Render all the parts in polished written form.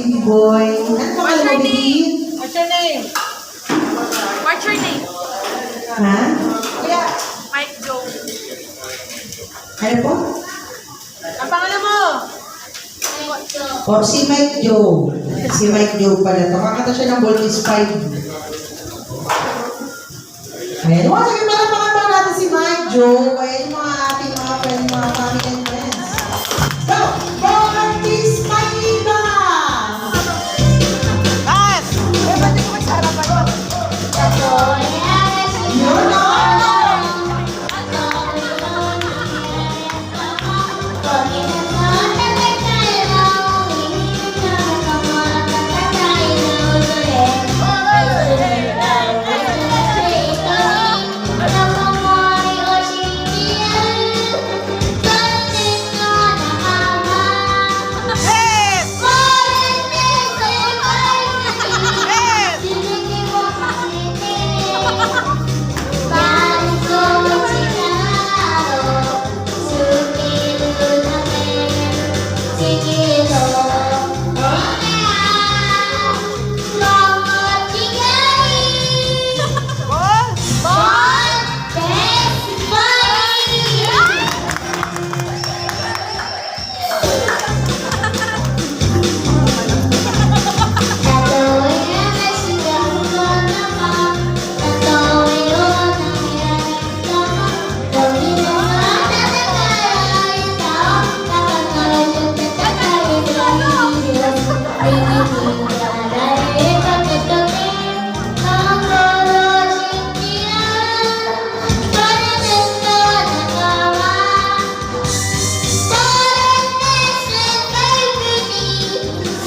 baby boy. Ano pa What's kayo, your baby? name? What's your name? What's your name? Ha? Kuya. Mike Joe. Ano po? Ang pangalan mo? O, si Mike Joe. Si Mike Joe pala to. Kakata siya ng Voltis 5. Ayan. Wala kayo pala natin si Mike Joe. Ayan yung mga ating mga friend, mga family and friends. Go! Voltis 5 na! Pass! Eh, ba't di ko magsarapan mo? Yun o!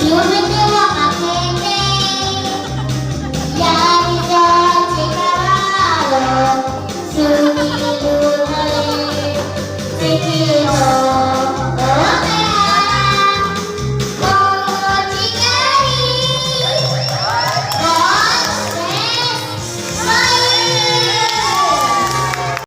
You